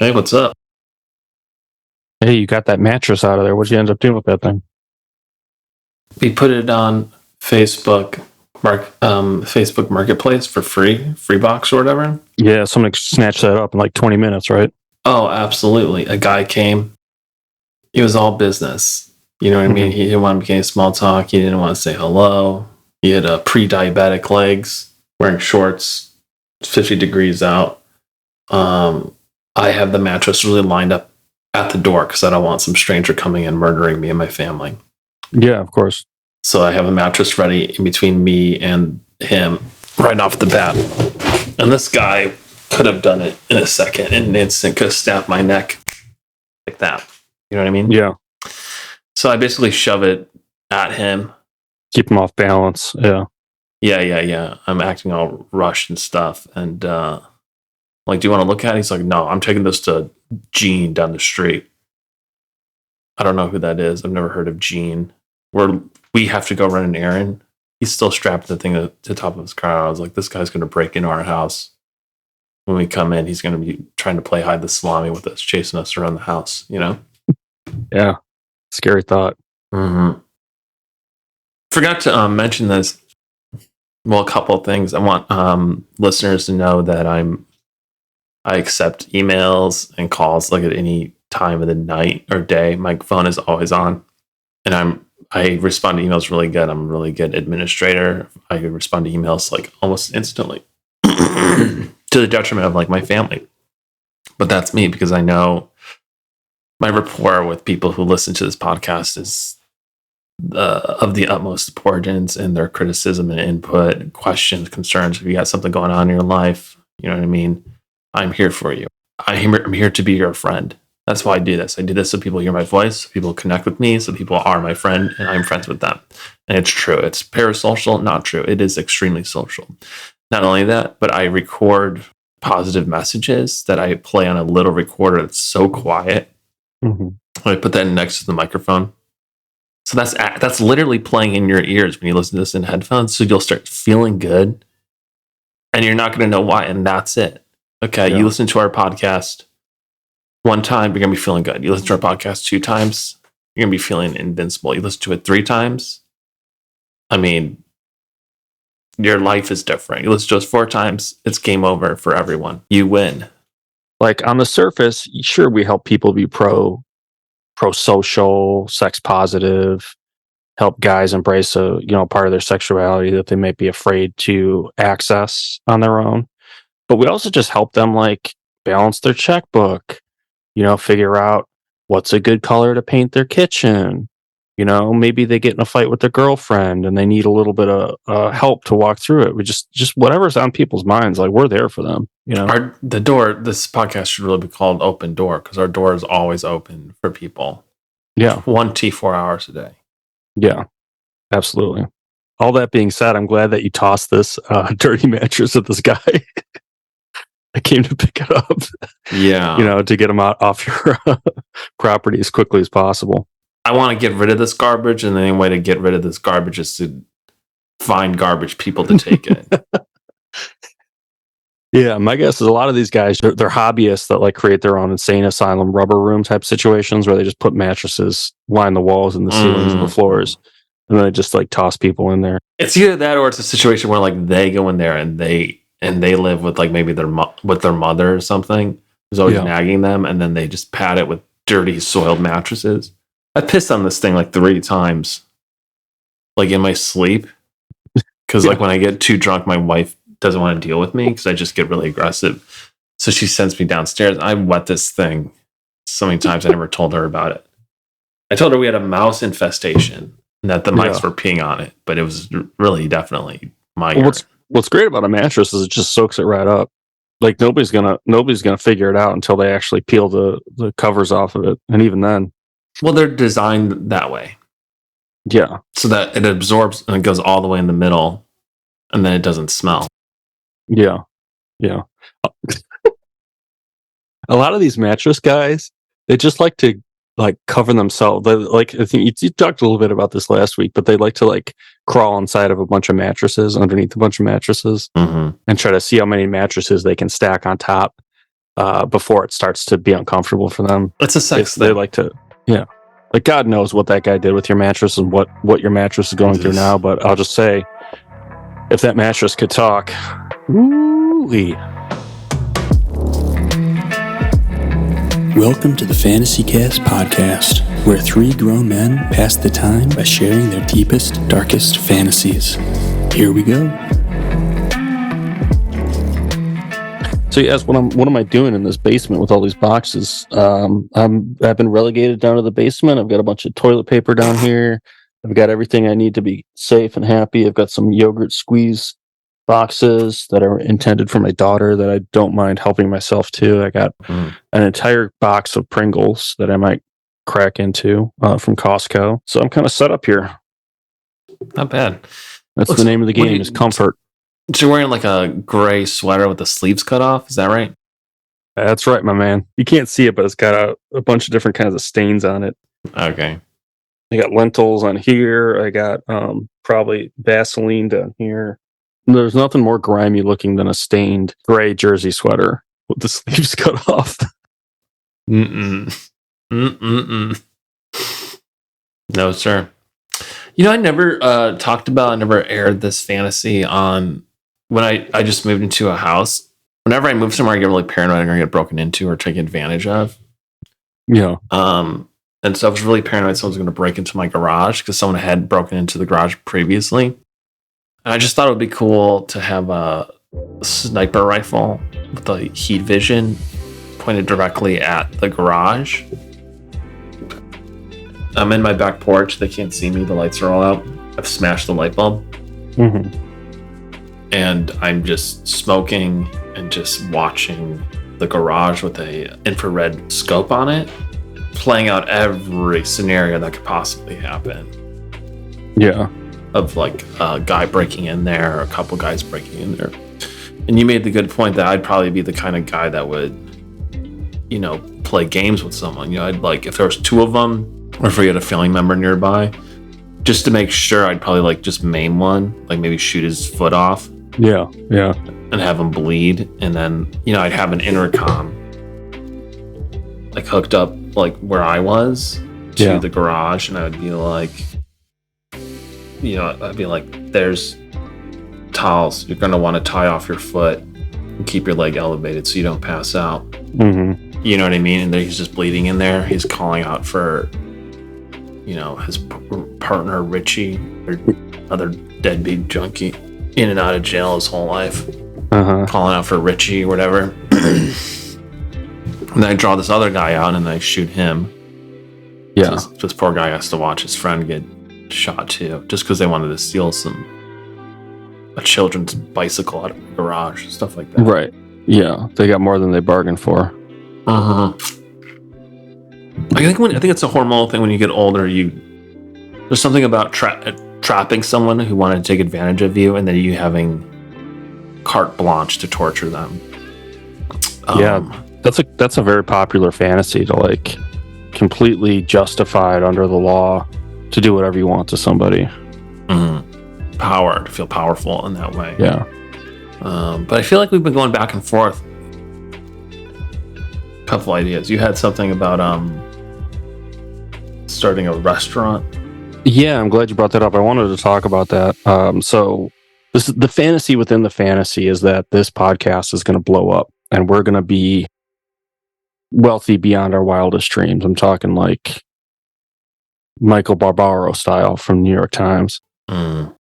Hey, what's up? Hey, you got that mattress out of there. What'd you end up doing with that thing? We put it on Facebook Marketplace for free box or whatever. Yeah, somebody snatched that up in like 20 minutes, right? Oh, absolutely. A guy came. It was all business. You know what I mean? He didn't want to begin small talk. He didn't want to say hello. He had pre-diabetic legs, wearing shorts, 50 degrees out. I have the mattress really lined up at the door because I don't want some stranger coming and murdering me and my family. Yeah, of course. So I have a mattress ready in between me and him right off the bat. And this guy could have done it in a second, in an instant, could have snapped my neck like that. You know what I mean? Yeah. So I basically shove it at him. Keep him off balance. Yeah. Yeah. I'm acting all rushed and stuff. And like, do you want to look at it? He's like, no, I'm taking this to Gene down the street. I don't know who that is. I've never heard of Gene. We have to go run an errand. He's still strapped the thing to the top of his car. I was like, this guy's going to break into our house. When we come in, he's going to be trying to play hide the salami with us, chasing us around the house, you know? Yeah. Scary thought. Mm-hmm. Forgot to mention this. Well, a couple of things. I want listeners to know that I accept emails and calls like at any time of the night or day. My phone is always on, and I respond to emails really good. I'm a really good administrator. I respond to emails like almost instantly to the detriment of like my family. But that's me because I know my rapport with people who listen to this podcast is of the utmost importance, and their criticism and input, questions, concerns. If you got something going on in your life, you know what I mean? I'm here for you. I'm here to be your friend. That's why I do this. I do this so people hear my voice, so people connect with me, so people are my friend, and I'm friends with them. And it's true. It's parasocial, not true. It is extremely social. Not only that, but I record positive messages that I play on a little recorder that's so quiet. Mm-hmm. I put that next to the microphone. So that's literally playing in your ears when you listen to this in headphones. So you'll start feeling good, and you're not going to know why. And that's it. Okay, yeah. You listen to our podcast one time, you're going to be feeling good. You listen to our podcast 2 times, you're going to be feeling invincible. You listen to it 3 times, I mean, your life is different. You listen to us 4 times, it's game over for everyone. You win. Like on the surface, sure, we help people be pro-social, sex positive, help guys embrace a part of their sexuality that they might be afraid to access on their own. But we also just help them like balance their checkbook, figure out what's a good color to paint their kitchen. Maybe they get in a fight with their girlfriend and they need a little bit of help to walk through it. We just whatever's on people's minds, like we're there for them. The door. This podcast should really be called Open Door because our door is always open for people. Yeah, 4 hours a day. Yeah, absolutely. All that being said, I'm glad that you tossed this dirty mattress at this guy. I came to pick it up. Yeah, to get him off your property as quickly as possible. I want to get rid of this garbage, and the only way to get rid of this garbage is to find garbage people to take it. Yeah, my guess is a lot of these guys, they're hobbyists that like create their own insane asylum rubber room type situations where they just put mattresses, line the walls and the ceilings and the floors, and then they just like toss people in there. It's either that or it's a situation where like they go in there and they live with like maybe with their mother or something who's always nagging them, and then they just pad it with dirty soiled mattresses. I pissed on this thing like 3 times, like in my sleep, because like when I get too drunk, my wife doesn't want to deal with me because I just get really aggressive. So she sends me downstairs. I wet this thing so many times I never told her about it. I told her we had a mouse infestation and that the mice were peeing on it, but it was really definitely my urine. What's great about a mattress is it just soaks it right up. Like nobody's gonna figure it out until they actually peel the covers off of it, and even then. Well, they're designed that way. Yeah. So that it absorbs and it goes all the way in the middle, and then it doesn't smell. Yeah. A lot of these mattress guys, they just like to like cover themselves. They, like I think you talked a little bit about this last week, but they like to like crawl inside of a bunch of mattresses, underneath a bunch of mattresses, and try to see how many mattresses they can stack on top. before it starts to be uncomfortable for them. It's a sex They thing. like to, yeah. Like God knows what that guy did with your mattress and what your mattress is going through now. But I'll just say, if that mattress could talk, woo-wee. Welcome to the Fantasy Cast podcast, where three grown men pass the time by sharing their deepest, darkest fantasies. Here we go. So you ask, what am I doing in this basement with all these boxes? I've been relegated down to the basement. I've got a bunch of toilet paper down here. I've got everything I need to be safe and happy. I've got some yogurt squeeze boxes that are intended for my daughter that I don't mind helping myself to. I got an entire box of Pringles that I might crack into from Costco. So I'm kind of set up here. Not bad. That's the name of the game, is comfort. So you're wearing like a gray sweater with the sleeves cut off. Is that right? That's right, my man. You can't see it, but it's got a bunch of different kinds of stains on it. Okay. I got lentils on here. I got probably Vaseline down here. There's nothing more grimy looking than a stained gray jersey sweater with the sleeves cut off. No, sir. You know, I never I never aired this fantasy on when I just moved into a house. Whenever I move somewhere, I get really paranoid I'm going to get broken into or taken advantage of. Yeah. And so I was really paranoid someone's going to break into my garage because someone had broken into the garage previously. And I just thought it would be cool to have a sniper rifle with the heat vision pointed directly at the garage. I'm in my back porch. They can't see me. The lights are all out. I've smashed the light bulb. Mm-hmm. And I'm just smoking and just watching the garage with a infrared scope on it, playing out every scenario that could possibly happen. Yeah. Of like a guy breaking in there, or a couple guys breaking in there. And you made the good point that I'd probably be the kind of guy that would, you know, play games with someone. You know, I'd like, if there was two of them, or if we had a family member nearby, just to make sure, I'd probably like just maim one, like maybe shoot his foot off. Yeah, yeah. And have him bleed. And then, you know, I'd have an intercom like hooked up like where I was to the garage, and I would be like, you know, I'd be like, there's towels. You're going to want to tie off your foot and keep your leg elevated so you don't pass out. Mm-hmm. You know what I mean? And then he's just bleeding in there. He's calling out for, you know, his partner, Richie, or other deadbeat junkie, in and out of jail his whole life. Calling out for Richie or whatever. And then I draw this other guy out and I shoot him. Yeah. So this poor guy has to watch his friend get shot too, just because they wanted to steal a children's bicycle out of the garage, stuff like that. Right. Yeah. They got more than they bargained for. I think it's a hormonal thing. When you get older, there's something about trapping someone who wanted to take advantage of you, and then you having carte blanche to torture them. That's a very popular fantasy, to like completely justified under the law to do whatever you want to somebody. Power, to feel powerful in that way. Yeah. But I feel like we've been going back and forth. Couple ideas. You had something about starting a restaurant. Yeah, I'm glad you brought that up. I wanted to talk about that. So this is the fantasy within the fantasy, is that this podcast is going to blow up and we're going to be wealthy beyond our wildest dreams. I'm talking like Michael Barbaro style from New York Times.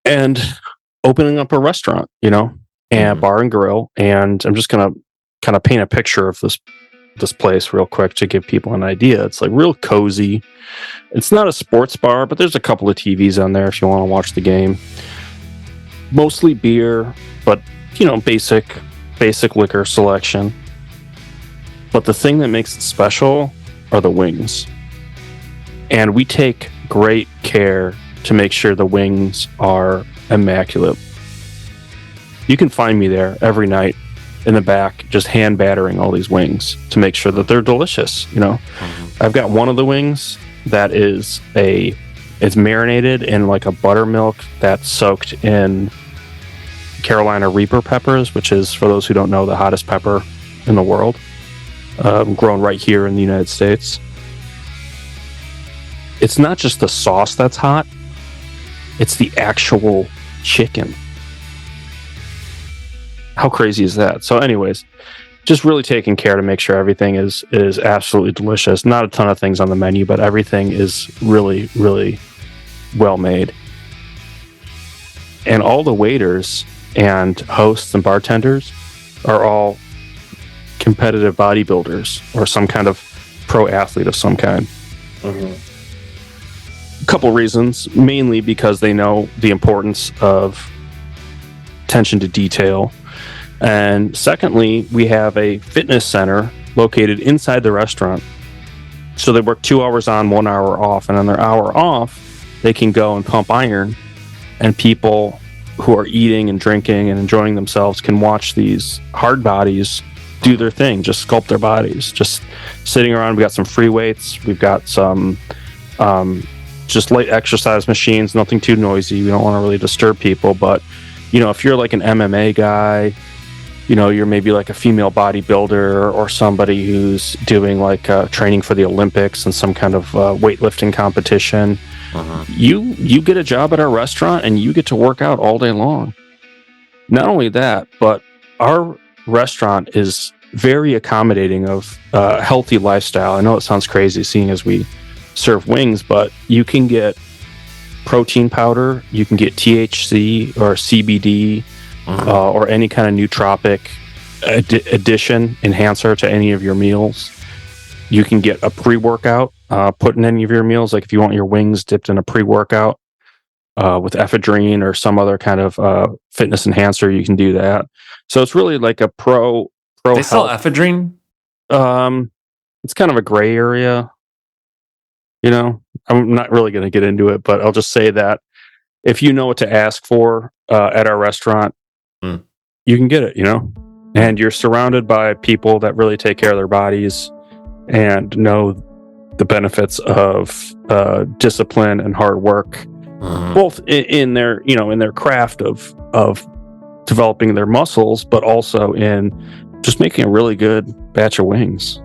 And opening up a restaurant, you know, and bar and grill. And I'm just going to kind of paint a picture of this place real quick to give people an idea. It's like real cozy. It's not a sports bar, but there's a couple of TVs on there if you want to watch the game. Mostly beer, but you know, basic liquor selection. But the thing that makes it special are the wings. And we take great care to make sure the wings are immaculate. You can find me there every night in the back, just hand battering all these wings to make sure that they're delicious. You know, I've got one of the wings that it's marinated in like a buttermilk that's soaked in Carolina Reaper peppers, which is, for those who don't know, the hottest pepper in the world. grown right here in the United States. It's not just the sauce that's hot, it's the actual chicken. How crazy is that? So anyways, just really taking care to make sure everything is absolutely delicious. Not a ton of things on the menu, but everything is really, really well made. And all the waiters and hosts and bartenders are all competitive bodybuilders or some kind of pro athlete of some kind. A couple reasons, mainly because they know the importance of attention to detail. And secondly, we have a fitness center located inside the restaurant. So they work 2 hours on, 1 hour off. And on their hour off, they can go and pump iron. And people who are eating and drinking and enjoying themselves can watch these hard bodies do their thing, just sculpt their bodies. Just sitting around, we got some free weights. We've got some just light exercise machines, nothing too noisy. We don't want to really disturb people. But, if you're like an MMA guy, you're maybe like a female bodybuilder or somebody who's doing like training for the Olympics and some kind of weightlifting competition. You get a job at our restaurant and you get to work out all day long. Not only that, but our restaurant is very accommodating of healthy lifestyle. I know it sounds crazy seeing as we serve wings, but you can get protein powder, you can get THC or CBD, or any kind of nootropic addition, enhancer to any of your meals. You can get a pre-workout put in any of your meals. Like if you want your wings dipped in a pre-workout with ephedrine or some other kind of fitness enhancer, you can do that. So it's really like a pro They health. sell ephedrine? It's kind of a gray area. I'm not really going to get into it, but I'll just say that if you know what to ask for at our restaurant, you can get it, and you're surrounded by people that really take care of their bodies and know the benefits of discipline and hard work, both in their, in their craft of developing their muscles, but also in just making a really good batch of wings.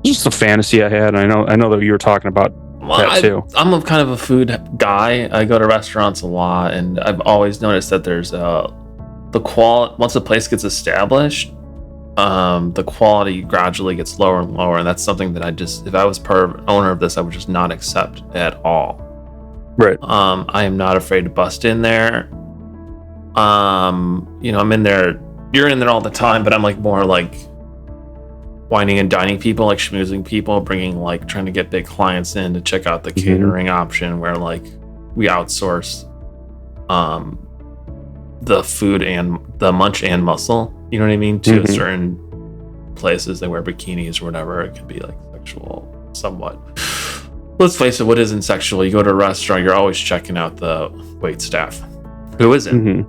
Just a fantasy I had. I know that you were talking about that too. I'm a kind of a food guy. I go to restaurants a lot, and I've always noticed that there's the quality. Once a place gets established, the quality gradually gets lower and lower, and that's something that if I was owner of this, I would just not accept at all. Right. I am not afraid to bust in there. I'm in there. You're in there all the time, but I'm like more like whining and dining people, like schmoozing people, trying to get big clients in to check out the catering option where like we outsource the food and the munch and muscle, you know what I mean, to certain places. They wear bikinis or whatever. It could be like sexual somewhat. Let's face it, what isn't sexual? You go to a restaurant, you're always checking out the wait staff. Who isn't?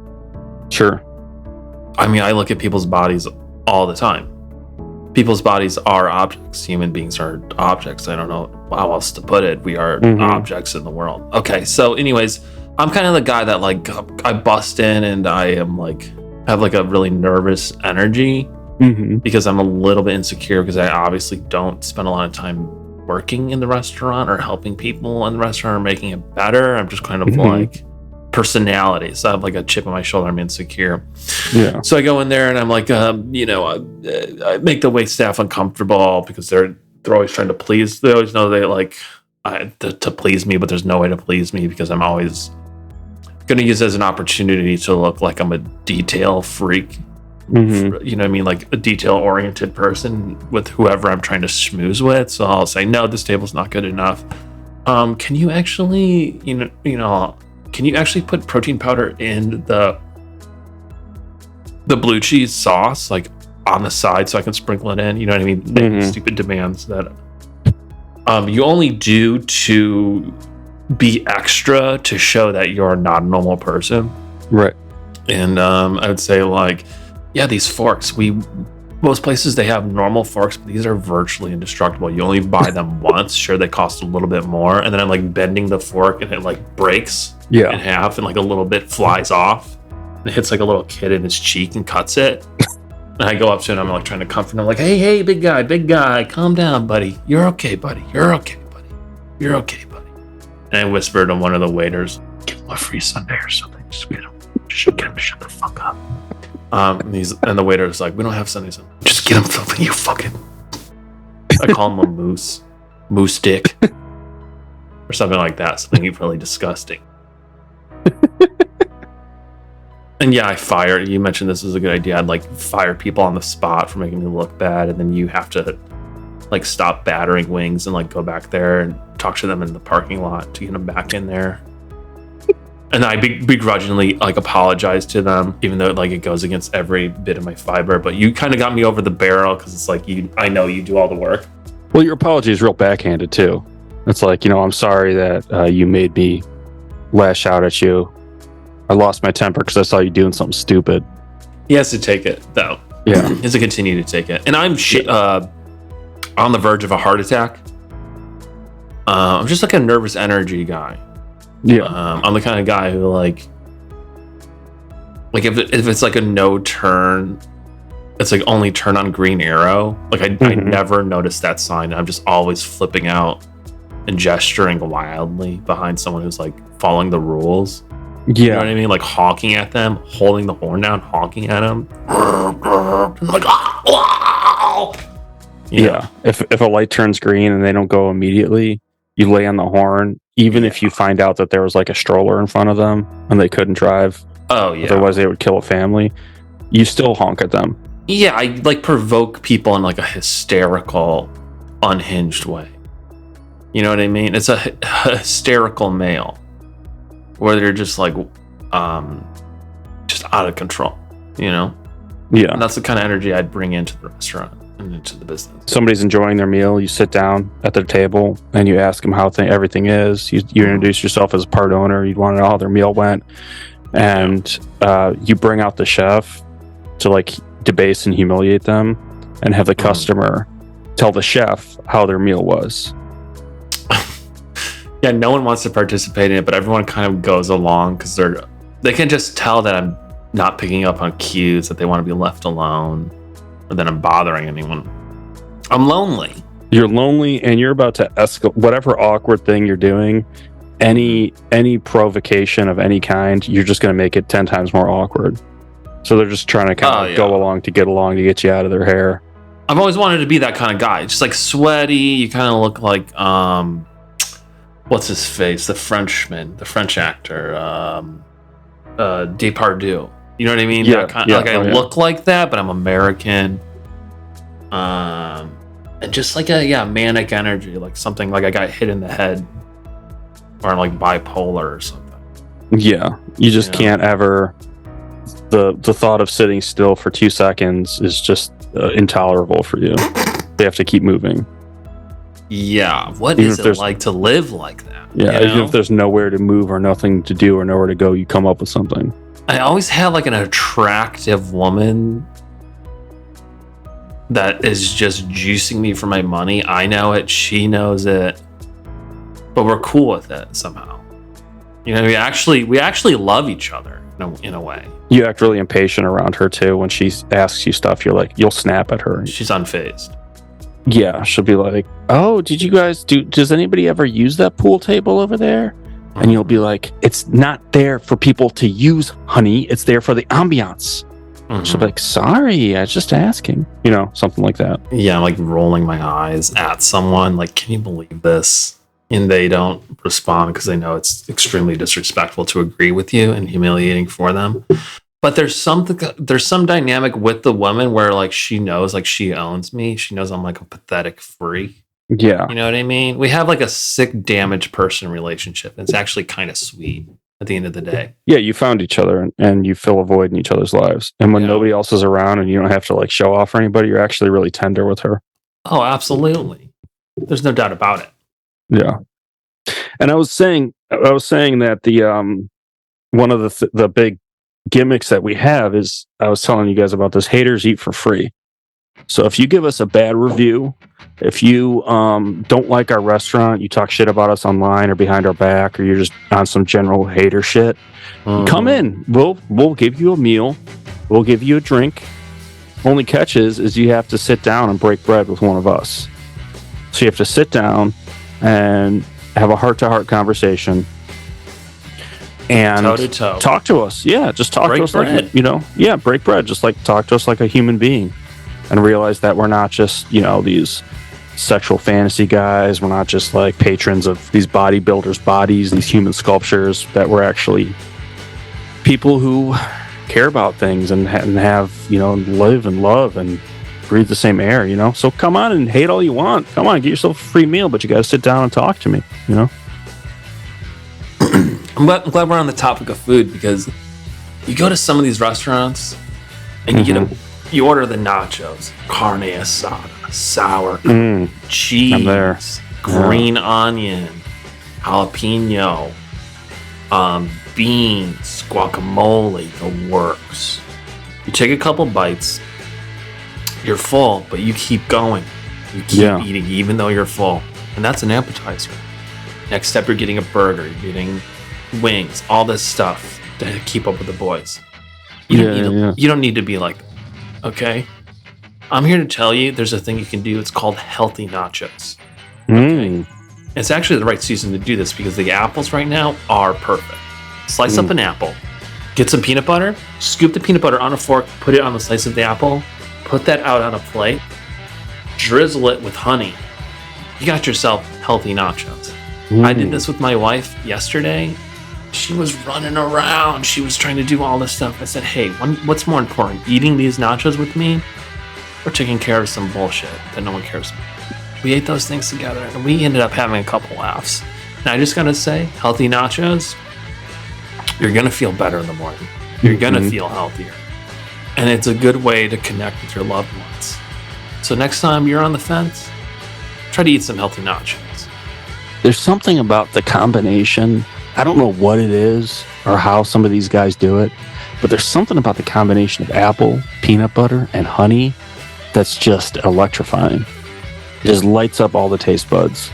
Sure. I mean, I look at people's bodies all the time. People's bodies are objects. Human beings are objects. I don't know how else to put it. We are objects in the world. Okay, so anyways, I'm kind of the guy that like I bust in and I am like have like a really nervous energy because I'm a little bit insecure because I obviously don't spend a lot of time working in the restaurant or helping people in the restaurant or making it better. I'm just kind of like personality. So I have like a chip on my shoulder. I'm insecure. Yeah. So I go in there and I'm like, I make the wait staff uncomfortable because they're always trying to please. They always know they like to please me, but there's no way to please me because I'm always going to use it as an opportunity to look like I'm a detail freak. You know what I mean? Like a detail oriented person with whoever I'm trying to schmooze with. So I'll say, no, this table's not good enough. Can you actually, can you actually put protein powder in the blue cheese sauce, like on the side, so I can sprinkle it in? You know what I mean? Making stupid demands that you only do to be extra to show that you're not a normal person, right? And I would say like, yeah, these forks. Most places they have normal forks, but these are virtually indestructible. You only buy them once. Sure, they cost a little bit more, and then I'm like bending the fork, and it like breaks in half, and like a little bit flies off, and it hits like a little kid in his cheek and cuts it. And I go up to him, I'm like trying to comfort him, like, hey, big guy, calm down, buddy. You're okay, buddy. You're okay, buddy. And I whispered to one of the waiters, give him a free sundae or something. Just get him to shut the fuck up. And the waiter's like, we don't have sundaes. Just get him something, you fucking. I call him a moose dick, or something like that. Something really disgusting. And yeah, I fire. You mentioned this was a good idea. I'd like fire people on the spot for making me look bad, and then you have to like stop battering wings and like go back there and talk to them in the parking lot to get them back in there. And I begrudgingly like apologize to them, even though like it goes against every bit of my fiber. But you kind of got me over the barrel because it's like I know you do all the work. Well, your apology is real backhanded too. It's like, I'm sorry that you made me lash out at you. I lost my temper because I saw you doing something stupid. He has to take it, though. Yeah. He has to continue to take it. And I'm on the verge of a heart attack. I'm just like a nervous energy guy. Yeah. I'm the kind of guy who like if it's like a no turn, it's like only turn on green arrow. Like I never noticed that sign. I'm just always flipping out and gesturing wildly behind someone who's like following the rules. Yeah. You know what I mean? Like honking at them, holding the horn down, honking at them. Like, yeah. If a light turns green and they don't go immediately, you lay on the horn, even if you find out that there was like a stroller in front of them and they couldn't drive. Oh, yeah. Otherwise they would kill a family. You still honk at them. Yeah, I like provoke people in like a hysterical, unhinged way. You know what I mean? It's a hysterical male. Where they're just like, just out of control, Yeah. And that's the kind of energy I'd bring into the restaurant and into the business. Somebody's enjoying their meal. You sit down at their table and you ask them how everything is. You introduce yourself as a part owner. You want to know how their meal went. And you bring out the chef to like debase and humiliate them and have the customer tell the chef how their meal was. Yeah, no one wants to participate in it, but everyone kind of goes along because they can just tell that I'm not picking up on cues, that they want to be left alone, or that I'm bothering anyone. I'm lonely. You're lonely, and you're about to escalate whatever awkward thing you're doing. Any provocation of any kind, you're just going to make it 10 times more awkward. So they're just trying to kind of go along to get you out of their hair. I've always wanted to be that kind of guy, just like sweaty. You kind of look like what's his face? The French actor, Depardieu. You know what I mean? Yeah, I look like that, but I'm American. And just like a manic energy, like something like I got hit in the head, or I'm like bipolar or something. Yeah, you just can't ever. The thought of sitting still for 2 seconds is just intolerable for you. They have to keep moving. Yeah, what is it like to live like that? Yeah, even if there's nowhere to move or nothing to do or nowhere to go, you come up with something. I always have like an attractive woman that is just juicing me for my money. I know it, she knows it, but we're cool with it somehow. We actually love each other in a way. You act really impatient around her too. When she asks you stuff, you'll snap at her. She's unfazed. Yeah, she'll be like, "Oh, did you guys does anybody ever use that pool table over there?" And you'll be like, "It's not there for people to use, honey. It's there for the ambiance." She'll be like, "Sorry, I was just asking." Something like that. Yeah, I'm like rolling my eyes at someone, like, "Can you believe this?" And they don't respond because they know it's extremely disrespectful to agree with you and humiliating for them. But there's some dynamic with the woman where like she knows like she owns me. She knows I'm like a pathetic freak. Yeah. You know what I mean? We have like a sick, damaged person relationship. It's actually kind of sweet at the end of the day. Yeah, you found each other and you fill a void in each other's lives. And when nobody else is around and you don't have to like show off for anybody, you're actually really tender with her. Oh, absolutely. There's no doubt about it. Yeah. And I was saying that the one of the big gimmicks that we have is, I was telling you guys about this, haters eat for free. So if you give us a bad review, if you don't like our restaurant, you talk shit about us online or behind our back, or you're just on some general hater shit, come in. We'll give you a meal, we'll give you a drink, Only catch is you have to sit down and break bread with one of us. So you have to sit down and have a heart-to-heart conversation and toe-to-toe. talk to us. Yeah, just talk Break to us bread. like, break bread. Just like talk to us like a human being and realize that we're not just, these sexual fantasy guys. We're not just like patrons of these bodybuilders' bodies, these human sculptures, that we're actually people who care about things and have, live and love and breathe the same air, So come on and hate all you want. Come on, get yourself a free meal, but you got to sit down and talk to me, I'm glad we're on the topic of food, because you go to some of these restaurants and you order the nachos, carne asada, sour cream, cheese, I'm there. green onion, jalapeno, beans, guacamole, the works. You take a couple bites, you're full, but you keep going. You keep eating even though you're full. And that's an appetizer. Next step, you're getting a burger, you're getting wings, all this stuff to keep up with the boys. You don't need to be like, okay? I'm here to tell you there's a thing you can do. It's called healthy nachos. Okay? It's actually the right season to do this because the apples right now are perfect. Slice up an apple, get some peanut butter, scoop the peanut butter on a fork, put it on the slice of the apple, put that out on a plate, drizzle it with honey. You got yourself healthy nachos. I did this with my wife yesterday. She was running around. She was trying to do all this stuff. I said, hey, what's more important, eating these nachos with me or taking care of some bullshit that no one cares about? We ate those things together, and we ended up having a couple laughs. And I just got to say, healthy nachos, you're going to feel better in the morning. You're going to feel healthier. And it's a good way to connect with your loved ones. So next time you're on the fence, try to eat some healthy nachos. There's something about the combination. I don't know what it is or how some of these guys do it, but there's something about the combination of apple, peanut butter, and honey that's just electrifying. It just lights up all the taste buds.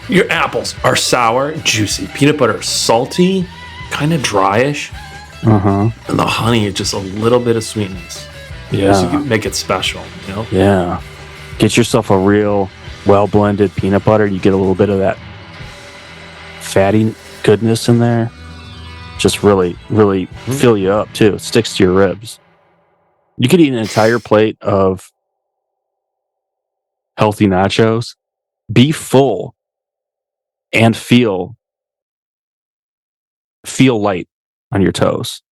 Your apples are sour, juicy. Peanut butter is salty, kind of dryish. And the honey is just a little bit of sweetness. Yeah. So you can make it special, Yeah. Get yourself a real well-blended peanut butter. You get a little bit of that fatty goodness in there. Just really, really fill you up, too. It sticks to your ribs. You could eat an entire plate of healthy nachos, be full, and feel light on your toes.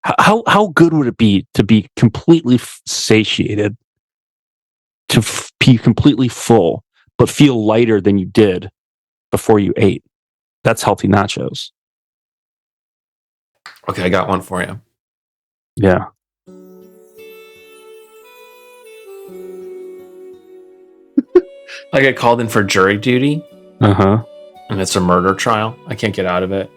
How good would it be to be completely satiated, to be completely full, but feel lighter than you did before you ate? That's healthy nachos. Okay, I got one for you. Yeah. I get called in for jury duty. And it's a murder trial. I can't get out of it.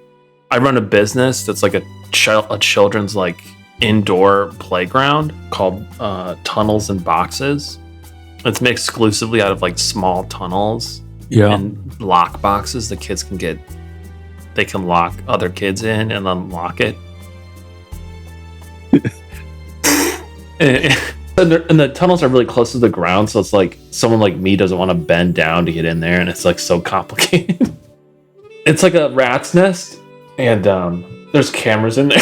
I run a business that's like a children's like indoor playground called Tunnels and Boxes. It's made exclusively out of like small tunnels and lock boxes the kids can get. They can lock other kids in and unlock it. And the tunnels are really close to the ground, so it's like someone like me doesn't want to bend down to get in there, and it's like so complicated. It's like a rat's nest, and there's cameras in there.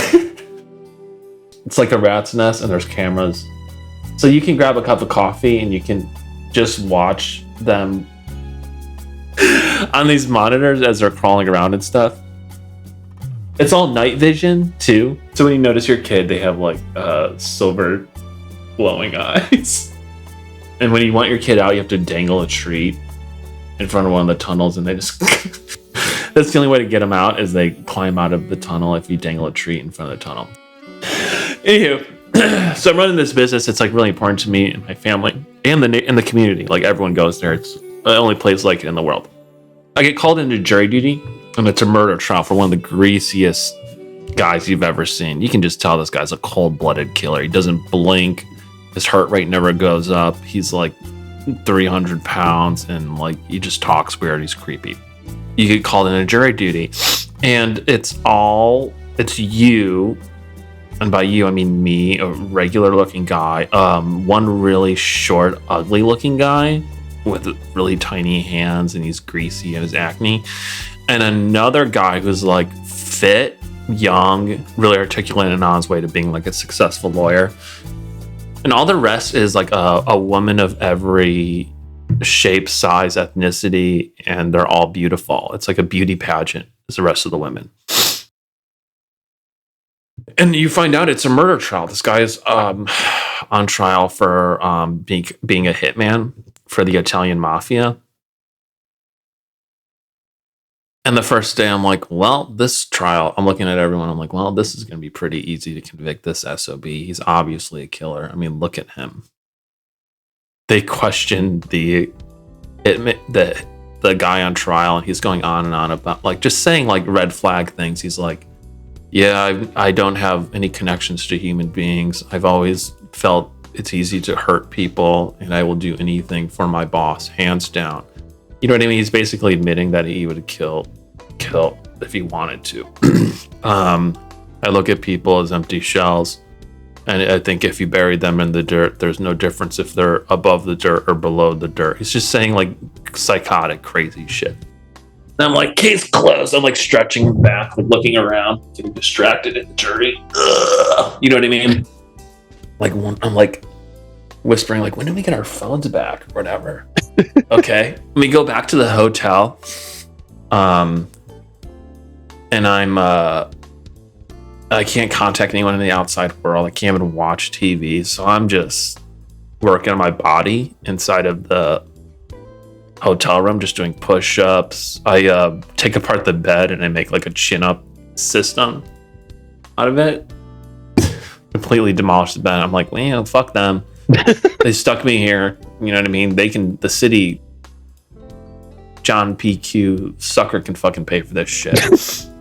It's like a rat's nest, and there's cameras. So you can grab a cup of coffee, and you can just watch them on these monitors as they're crawling around and stuff. It's all night vision, too. So when you notice your kid, they have like silver glowing eyes. And when you want your kid out, you have to dangle a treat in front of one of the tunnels, and they just that's the only way to get them out, is they climb out of the tunnel if you dangle a treat in front of the tunnel. Anywho, so I'm running this business. It's like really important to me and my family and the community. Like everyone goes there. It's the only place like it in the world. I get called into jury duty, and it's a murder trial for one of the greasiest guys you've ever seen. You can just tell this guy's a cold-blooded killer. He doesn't blink. His heart rate never goes up. He's like 300 pounds, and like he just talks weird. He's creepy. You get called into jury duty, and it's you and by you I mean me, a regular looking guy, one really short, ugly looking guy with really tiny hands, and he's greasy and his acne, and another guy who's like fit, young, really articulate, and on his way to being like a successful lawyer. And all the rest is like a woman of every shape, size, ethnicity, and they're all beautiful. It's like a beauty pageant is the rest of the women. And you find out it's a murder trial. This guy is on trial for being a hitman for the Italian mafia. And the first day I'm like, well, this trial, I'm looking at everyone. I'm like, well, this is going to be pretty easy to convict this SOB. He's obviously a killer. I mean, look at him. They questioned the guy on trial, and he's going on and on about like just saying like red flag things. He's like, yeah, I don't have any connections to human beings. I've always felt it's easy to hurt people, and I will do anything for my boss, hands down. You know what I mean? He's basically admitting that he would kill if he wanted to. I look at people as empty shells, and I think if you buried them in the dirt, there's no difference if they're above the dirt or below the dirt. He's just saying like psychotic, crazy shit. And I'm like, case closed. I'm like stretching back, like looking around, getting distracted and dirty. Ugh. You know what I mean? Like I'm like whispering, like, when do we get our phones back or whatever? Okay, we go back to the hotel, and I can't contact anyone in the outside world. I can't even watch TV, so I'm just working on my body inside of the hotel room, just doing push-ups. I take apart the bed and I make like a chin-up system out of it. Completely demolish the bed. I'm like, well, fuck them. They stuck me here. You know what I mean? The city, John PQ sucker can fucking pay for this shit.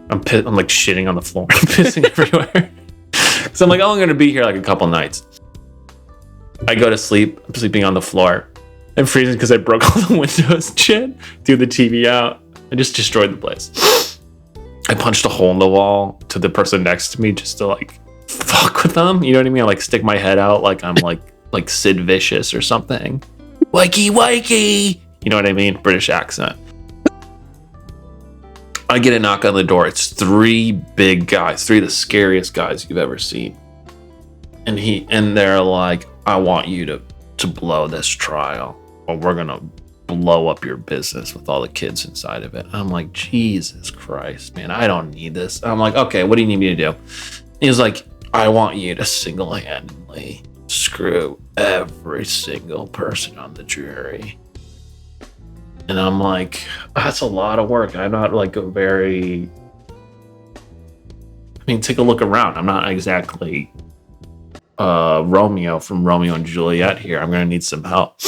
I'm like shitting on the floor, pissing everywhere. So I'm like, oh, I'm gonna be here like a couple nights. I go to sleep. I'm sleeping on the floor. I'm freezing because I broke all the windows and shit. Threw the TV out. I just destroyed the place. I punched a hole in the wall to the person next to me just to like fuck with them. You know what I mean? I like stick my head out like I'm like Sid Vicious or something. Wakey wakey. You know what I mean? British accent. I get a knock on the door. It's three big guys, three of the scariest guys you've ever seen. And they're like, I want you to blow this trial, or we're gonna blow up your business with all the kids inside of it. I'm like, Jesus Christ, man, I don't need this. I'm like, okay, what do you need me to do? He's like, I want you to single-handedly screw every single person on the jury. And I'm like, that's a lot of work. I'm not like take a look around. I'm not exactly Romeo from Romeo and Juliet here. I'm going to need some help.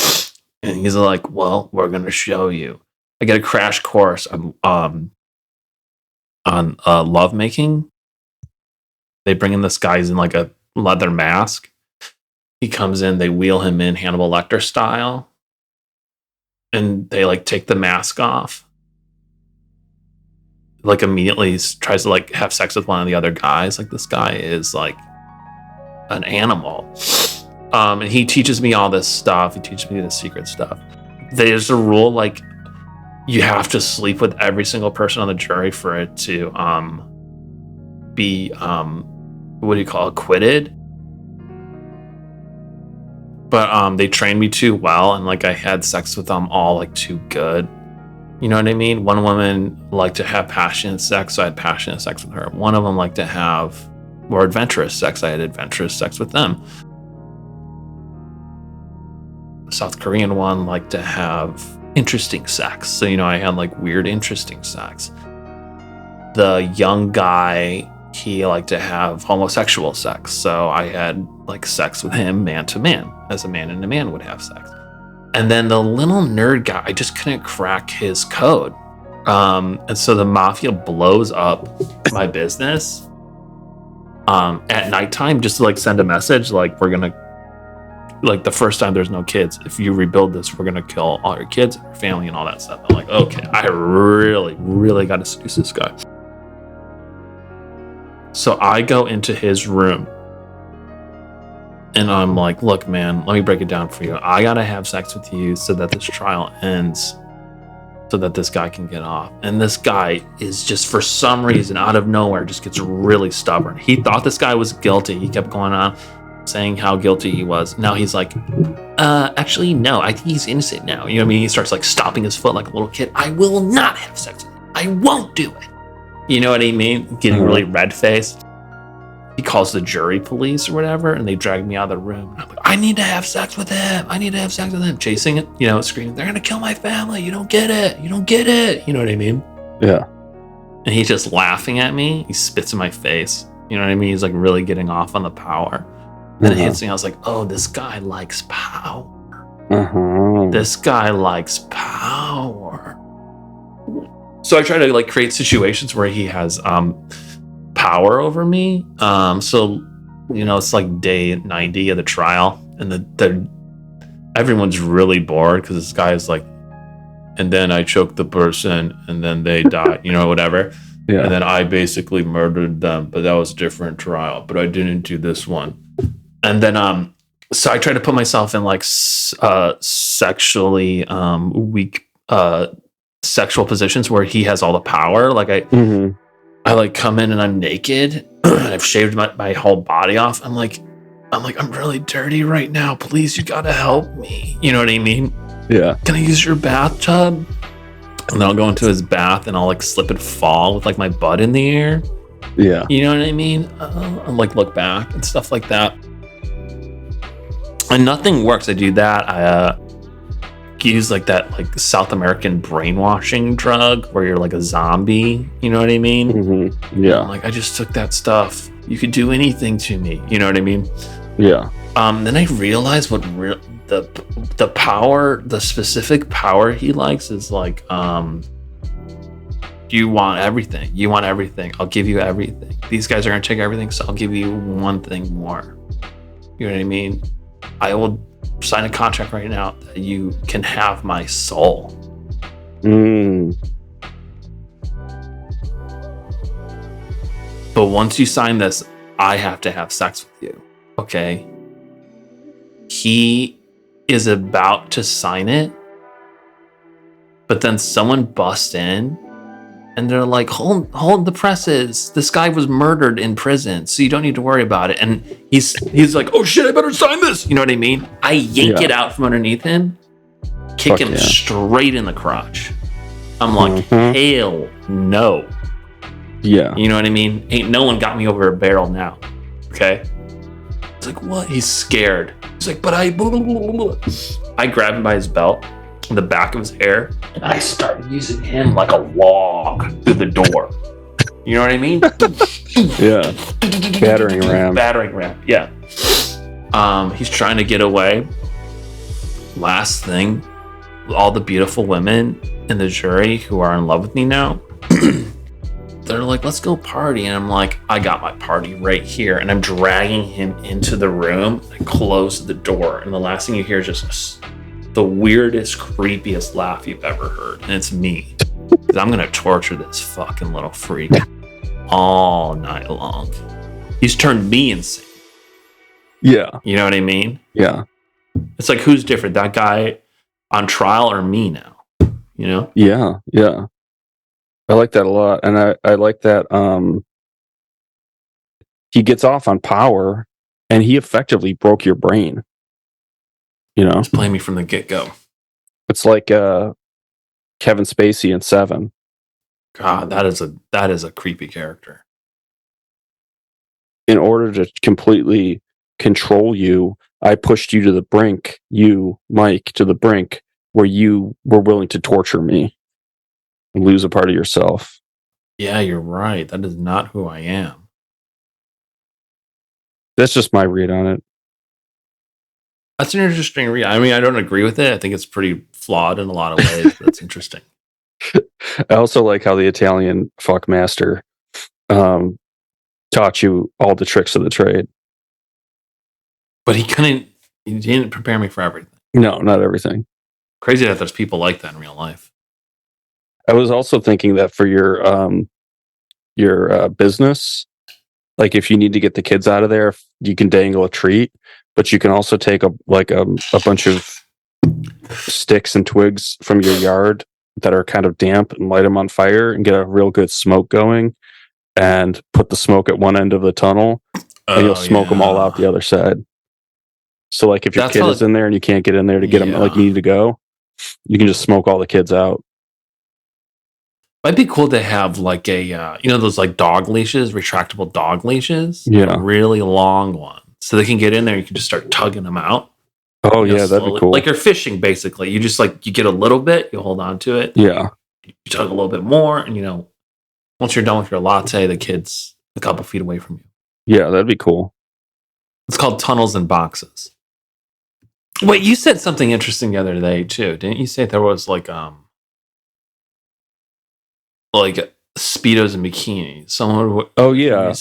And he's like, well, we're going to show you. I get a crash course on lovemaking. They bring in this guy's in like a leather mask. He comes in, they wheel him in Hannibal Lecter style. And they like take the mask off. Like immediately tries to like have sex with one of the other guys. Like this guy is like an animal. And he teaches me all this stuff. He teaches me the secret stuff. There's a rule like you have to sleep with every single person on the jury for it to be acquitted. But they trained me too well, and like I had sex with them all like too good. You know what I mean? One woman liked to have passionate sex, so I had passionate sex with her. One of them liked to have more adventurous sex. I had adventurous sex with them. The South Korean one liked to have interesting sex. So, you know, I had like weird, interesting sex. The young guy, he liked to have homosexual sex. So I had like sex with him man to man, as a man and a man would have sex. And then the little nerd guy, I just couldn't crack his code. And so the mafia blows up my business at nighttime just to like send a message like, we're gonna, like the first time there's no kids, if you rebuild this, we're gonna kill all your kids and your family and all that stuff. I'm like, okay, I really gotta seduce this guy. So I go into his room And I'm like, look, man, let me break it down for you. I gotta have sex with you so that this trial ends, so that this guy can get off. And this guy is just, for some reason, out of nowhere, just gets really stubborn. He thought this guy was guilty. He kept going on saying how guilty he was. Now he's like, actually, no, I think he's innocent now. You know what I mean? He starts like stomping his foot like a little kid. I will not have sex with him. I won't do it. You know what I mean? Getting really red-faced. He calls the jury police or whatever, and they drag me out of the room. And I'm like, I need to have sex with him. I need to have sex with him. Chasing it, you know, screaming, they're going to kill my family. You don't get it. You don't get it. You know what I mean? Yeah. And he's just laughing at me. He spits in my face. You know what I mean? He's like really getting off on the power. Then it hits me. I was like, oh, this guy likes power. This guy likes power. So I try to like create situations where he has power over me. So, you know, it's like day 90 of the trial, and everyone's really bored because this guy is like, and then I choked the person and then they died, you know, whatever. Yeah. And then I basically murdered them, but that was a different trial, but I didn't do this one. And then, so I try to put myself in like sexually weak sexual positions where he has all the power. Like I like come in and I'm naked and I've shaved my whole body off. I'm like, I'm really dirty right now. Please, you gotta help me. You know what I mean? Yeah. Can I use your bathtub? And then I'll go into his bath and I'll like slip and fall with like my butt in the air. Yeah. You know what I mean? I'll like look back and stuff like that. And nothing works. I do that. I use like that like South American brainwashing drug where you're like a zombie. You know what I mean? Yeah. I'm like, I just took that stuff. You could do anything to me. You know what I mean? Yeah. Then I realized what the power, the specific power he likes is like, you want everything. You want everything. I'll give you everything. These guys are gonna take everything, so I'll give you one thing more. You know what I mean? I will sign a contract right now that you can have my soul. But once you sign this, I have to have sex with you. Okay? He is about to sign it, but then someone busts in and they're like, hold the presses. This guy was murdered in prison, so you don't need to worry about it. And he's like, oh shit, I better sign this. You know what I mean? I yank it out from underneath him, kick him straight in the crotch. I'm like, hell no. Yeah. You know what I mean? Ain't no one got me over a barrel now. Okay? It's like, what? He's scared. He's like, but I grab him by his belt, the back of his hair, and I start using him like a log through the door. You know what I mean? Yeah. Battering ram. Yeah. He's trying to get away. Last thing, all the beautiful women in the jury who are in love with me now, they're like, let's go party. And I'm like, I got my party right here. And I'm dragging him into the room. I close the door. And the last thing you hear is just the weirdest, creepiest laugh you've ever heard. And it's me. Because I'm going to torture this fucking little freak all night long. He's turned me insane. Yeah. You know what I mean? Yeah. It's like, who's different? That guy on trial or me now? You know? Yeah. Yeah. I like that a lot. And I like that he gets off on power and he effectively broke your brain. You know? He's playing me from the get-go. It's like Kevin Spacey in Seven. God, that is a creepy character. In order to completely control you, I pushed you to the brink, you, Mike, to the brink where you were willing to torture me and lose a part of yourself. Yeah, you're right. That is not who I am. That's just my read on it. That's an interesting read. I mean, I don't agree with it. I think it's pretty flawed in a lot of ways, but it's interesting. I also like how the Italian fuck master taught you all the tricks of the trade. But he didn't prepare me for everything. No, not everything. Crazy that there's people like that in real life. I was also thinking that for your business, like if you need to get the kids out of there, you can dangle a treat, but you can also take a bunch of sticks and twigs from your yard that are kind of damp and light them on fire and get a real good smoke going and put the smoke at one end of the tunnel and you'll smoke them all out the other side. So like if your kid is in there and you can't get in there to get them like you need to go, you can just smoke all the kids out. Might be cool to have like a, those like dog leashes, retractable dog leashes. Yeah. A really long one. So they can get in there and you can just start tugging them out. Oh, yeah, that'd be cool. Like you're fishing, basically. You just like, you get a little bit, you hold on to it. Yeah. You tug a little bit more, and, once you're done with your latte, the kid's a couple feet away from you. Yeah, that'd be cool. It's called tunnels and boxes. Wait, you said something interesting the other day, too. Didn't you say there was like Speedos and bikinis? Oh, yeah.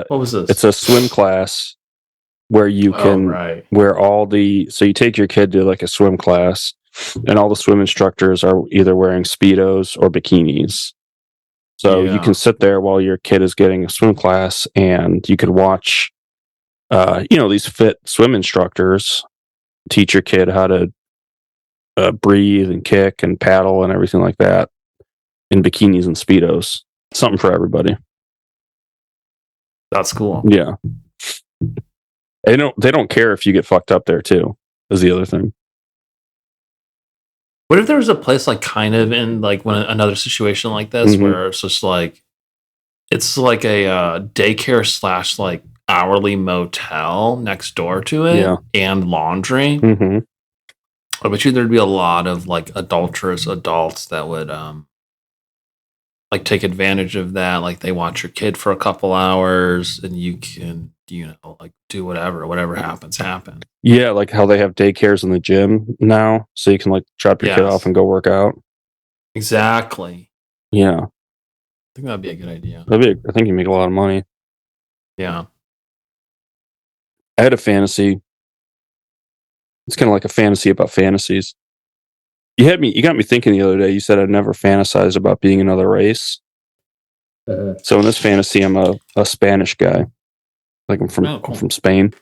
What was this? It's a swim class where you can so you take your kid to like a swim class and all the swim instructors are either wearing Speedos or bikinis. So you can sit there while your kid is getting a swim class and you can watch, these fit swim instructors teach your kid how to breathe and kick and paddle and everything like that in bikinis and Speedos. Something for everybody. That's cool. Yeah. They don't care if you get fucked up there too, is the other thing. What if there was a place like kind of in like another situation like this where it's just like it's like a daycare / like hourly motel next door to it and laundry. Mm-hmm. I bet you there'd be a lot of like adulterous adults that would like take advantage of that. Like they watch your kid for a couple hours and you can, like do whatever happens. Yeah, like how they have daycares in the gym now, so you can like drop your kid off and go work out. Exactly. Yeah. I think that'd be a good idea. I think you make a lot of money. Yeah. I had a fantasy. It's kind of like a fantasy about fantasies. You got me thinking the other day. You said I'd never fantasized about being another race. So in this fantasy, I'm a Spanish guy. Like I'm from Spain.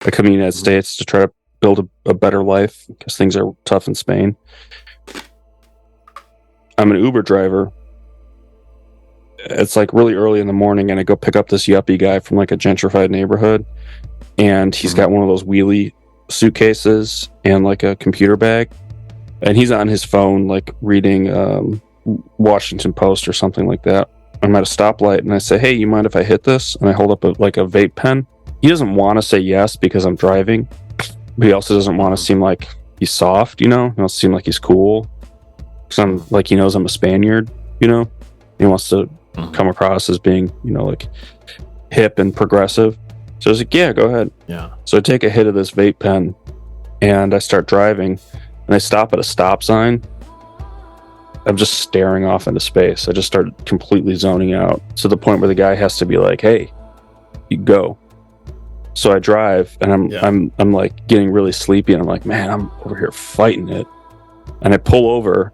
I come in the United States to try to build a better life because things are tough in Spain. I'm an Uber driver. It's like really early in the morning, and I go pick up this yuppie guy from like a gentrified neighborhood, and he's got one of those wheelie suitcases and like a computer bag, and he's on his phone like reading Washington Post or something like that. I'm at a stoplight and I say, "Hey, you mind if I hit this?" And I hold up a vape pen. He doesn't want to say yes because I'm driving, but he also doesn't want to seem like he's soft, He wants to seem like he's cool. Because I'm like, he knows I'm a Spaniard, He wants to come across as being, like hip and progressive. So I was like, yeah, go ahead. Yeah. So I take a hit of this vape pen and I start driving and I stop at a stop sign. I'm just staring off into space. I just started completely zoning out to the point where the guy has to be like, "Hey, you go." So I drive and I'm like getting really sleepy and I'm like, man, I'm over here fighting it. And I pull over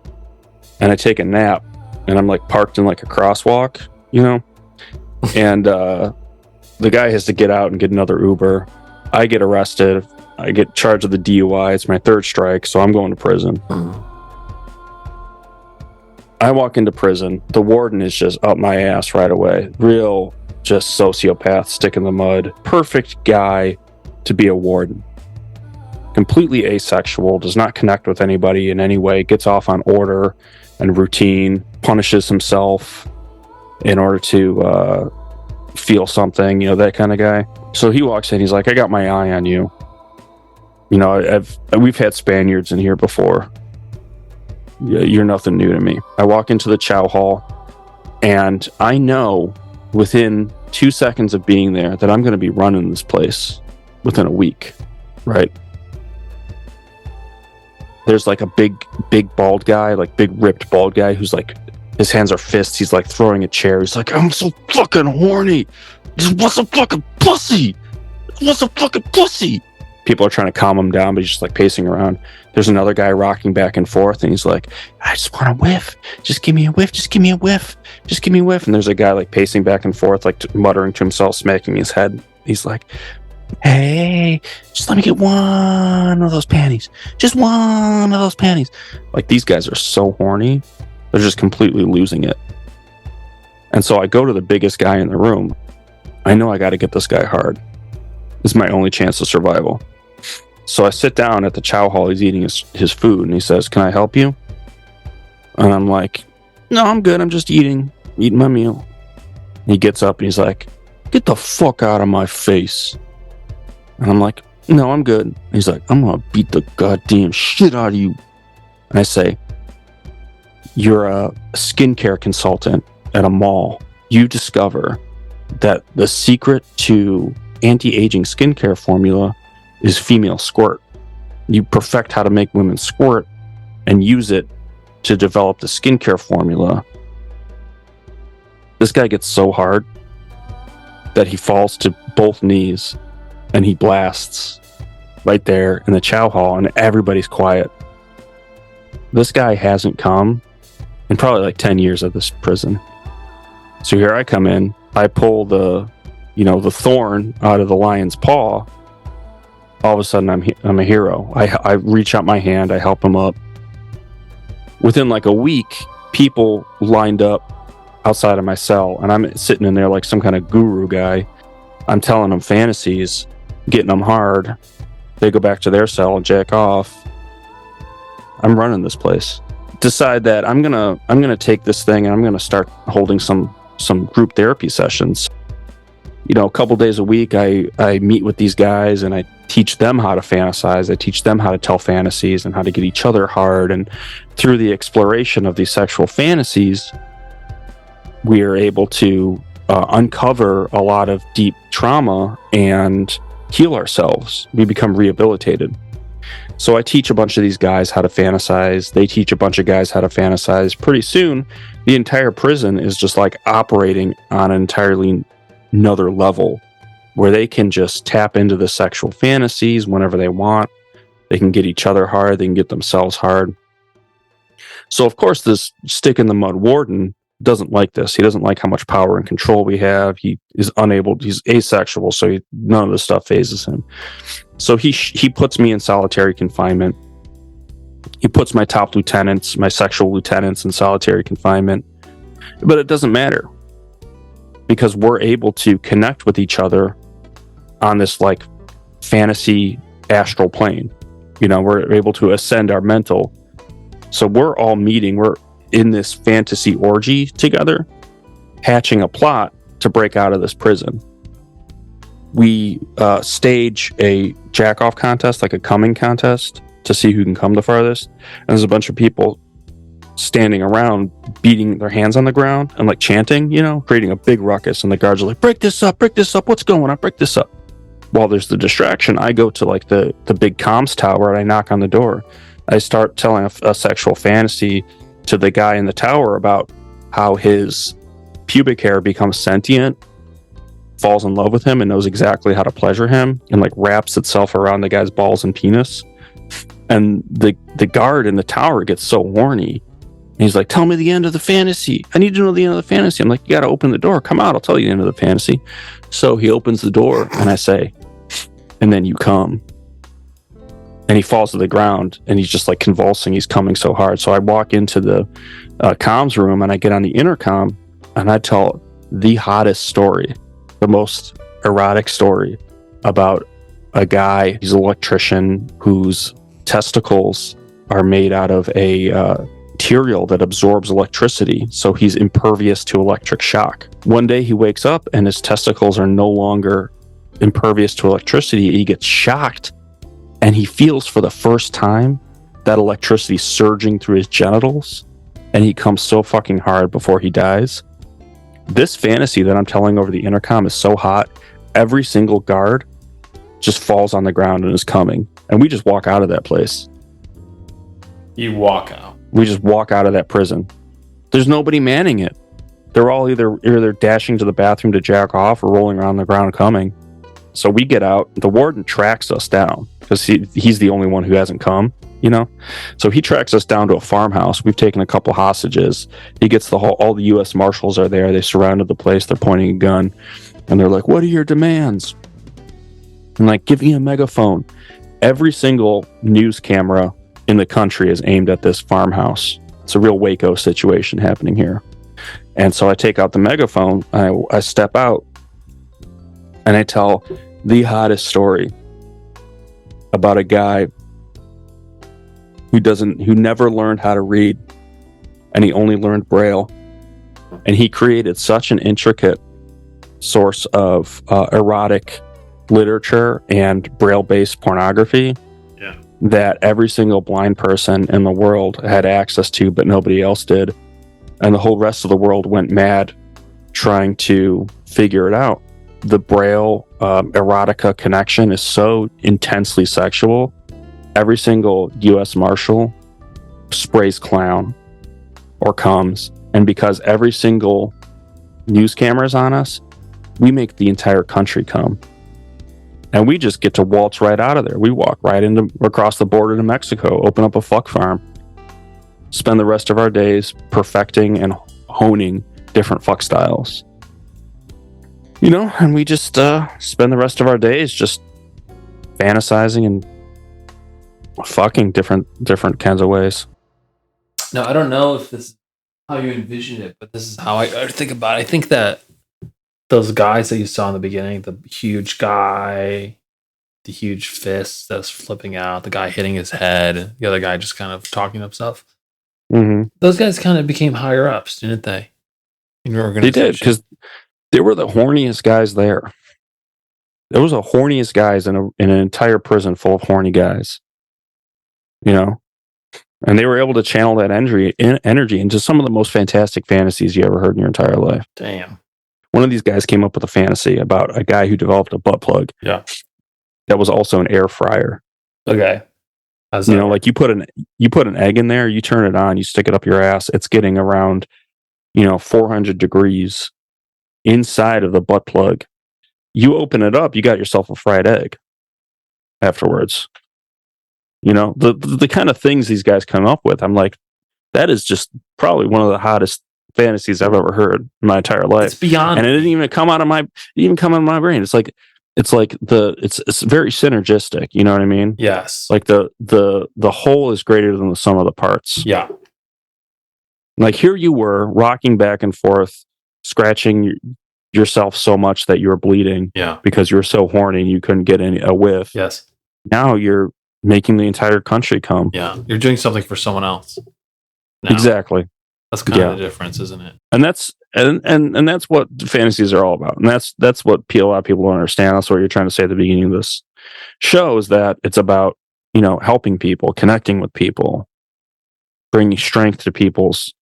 and I take a nap and I'm like parked in like a crosswalk, and the guy has to get out and get another Uber. I get arrested. I get charged with the DUI. It's my third strike, so I'm going to prison. I walk into prison. The warden is just up my ass right away. Real, just sociopath, stick in the mud. Perfect guy to be a warden. Completely asexual, does not connect with anybody in any way, gets off on order and routine, punishes himself in order to feel something, that kind of guy. So he walks in, he's like, "I got my eye on you. We've had Spaniards in here before. You're nothing new to me." I walk into the chow hall and I know within 2 seconds of being there that I'm going to be running this place within a week, right? There's like a big bald guy, like big ripped bald guy who's like, his hands are fists. He's like throwing a chair. He's like, "I'm so fucking horny. Just what's a fucking pussy? What's a fucking pussy?" People are trying to calm him down, but he's just like pacing around. There's another guy rocking back and forth, and he's like, I just want a whiff. Just give me a whiff. Just give me a whiff. Just give me a whiff. And there's a guy like pacing back and forth, like muttering to himself, smacking his head. He's like, hey, just let me get one of those panties. Just one of those panties. Like, these guys are so horny. They're just completely losing it. And so I go to the biggest guy in the room. I know I got to get this guy hard. This is my only chance of survival. So I sit down at the chow hall. He's eating his food, and he says, can I help you? And I'm like, no, I'm good. I'm just eating my meal. He gets up and he's like, get the fuck out of my face. And I'm like, no, I'm good. And he's like, I'm gonna beat the goddamn shit out of you. And I say, you're a skincare consultant at a mall. You discover that the secret to anti-aging skincare formula is female squirt. You perfect how to make women squirt and use it to develop the skincare formula. This guy gets so hard that he falls to both knees and he blasts right there in the chow hall, and everybody's quiet. This guy hasn't come in probably like 10 years at this prison. So here I come in, I pull the thorn out of the lion's paw. All of a sudden I'm a hero. I reach out my hand, I help him up. Within like a week, people lined up outside of my cell, and I'm sitting in there like some kind of guru guy. I'm telling them fantasies, getting them hard. They go back to their cell and jack off. I'm running this place. Decide that I'm gonna take this thing and I'm gonna start holding some group therapy sessions. A couple days a week, I meet with these guys and I teach them how to fantasize. I teach them how to tell fantasies and how to get each other hard. And through the exploration of these sexual fantasies, we are able to uncover a lot of deep trauma and heal ourselves. We become rehabilitated. So I teach a bunch of these guys how to fantasize. They teach a bunch of guys how to fantasize. Pretty soon, the entire prison is just like operating on an entirely another level where they can just tap into the sexual fantasies whenever they want. They can get each other hard. They can get themselves hard. So, of course, this stick in the mud warden doesn't like this. He doesn't like how much power and control we have. He's asexual, so none of this stuff phases him. So he puts me in solitary confinement. He puts my top lieutenants, my sexual lieutenants, in solitary confinement. But it doesn't matter, because we're able to connect with each other on this like fantasy astral plane. We're able to ascend our mental. So we're all meeting. We're in this fantasy orgy together, hatching a plot to break out of this prison. We stage a jack-off contest, like a coming contest, to see who can come the farthest. And there's a bunch of people standing around beating their hands on the ground and like chanting, creating a big ruckus. And the guards are like, break this up, what's going on, break this up. While there's the distraction, I go to like the big comms tower and I knock on the door. I start telling a sexual fantasy to the guy in the tower about how his pubic hair becomes sentient, falls in love with him, and knows exactly how to pleasure him, and like wraps itself around the guy's balls and penis. And the guard in the tower gets so horny. And he's like, tell me the end of the fantasy. I need to know the end of the fantasy. I'm like, you got to open the door. Come out. I'll tell you the end of the fantasy. So he opens the door and I say, and then you come. And he falls to the ground and he's just like convulsing. He's coming so hard. So I walk into the comms room and I get on the intercom and I tell the hottest story, the most erotic story about a guy. He's an electrician whose testicles are made out of a material that absorbs electricity, so he's impervious to electric shock. One day he wakes up and his testicles are no longer impervious to electricity. He gets shocked and he feels for the first time that electricity surging through his genitals, and he comes so fucking hard before he dies. This fantasy that I'm telling over the intercom is so hot, every single guard just falls on the ground and is coming, and we just walk out of that place. You walk out. We just walk out of that prison. There's nobody manning it. They're all either dashing to the bathroom to jack off or rolling around the ground coming. So we get out. The warden tracks us down. because he's the only one who hasn't come, So he tracks us down to a farmhouse. We've taken a couple hostages. He gets all the U.S. Marshals are there. They surrounded the place. They're pointing a gun. And they're like, what are your demands? And like, give me a megaphone. Every single news camera in the country is aimed at this farmhouse. It's a real Waco situation happening here. And so I take out the megaphone, I step out, and I tell the hottest story about a guy who never learned how to read, and he only learned Braille. And he created such an intricate source of erotic literature and Braille-based pornography that every single blind person in the world had access to, but nobody else did. And the whole rest of the world went mad trying to figure it out. The Braille erotica connection is so intensely sexual. Every single U.S. Marshal sprays clown or comes. And because every single news camera is on us, we make the entire country come. And we just get to waltz right out of there. We walk right across the border to Mexico, open up a fuck farm, spend the rest of our days perfecting and honing different fuck styles. And we just spend the rest of our days just fantasizing and fucking different kinds of ways. No, I don't know if this is how you envision it, but this is how I think about it. I think that those guys that you saw in the beginning, the huge guy, the huge fist that's flipping out, the guy hitting his head, the other guy just kind of talking to himself. Mm-hmm. Those guys kind of became higher ups, didn't they? In your organization. They did, because they were the horniest guys there. There was the horniest guys in an entire prison full of horny guys. And they were able to channel that energy into some of the most fantastic fantasies you ever heard in your entire life. Damn. One of these guys came up with a fantasy about a guy who developed a butt plug. Yeah. That was also an air fryer. Okay. Like you put an egg in there, you turn it on, you stick it up your ass, it's getting around, 400 degrees inside of the butt plug. You open it up, you got yourself a fried egg afterwards. The kind of things these guys come up with, I'm like, that is just probably one of the hottest fantasies I've ever heard in my entire life. It's beyond, and it didn't even come out of my brain. It's very synergistic. You know what I mean? Yes. Like the whole is greater than the sum of the parts. Yeah. Like here you were rocking back and forth, scratching yourself so much that you were bleeding. Yeah. Because you were so horny you couldn't get a whiff. Yes. Now you're making the entire country come. Yeah. You're doing something for someone else. Now. Exactly. That's kind of the difference, isn't it? And that's and that's what fantasies are all about. And that's what a lot of people don't understand. That's what you're trying to say at the beginning of this show, is that it's about, helping people, connecting with people, bringing strength to people's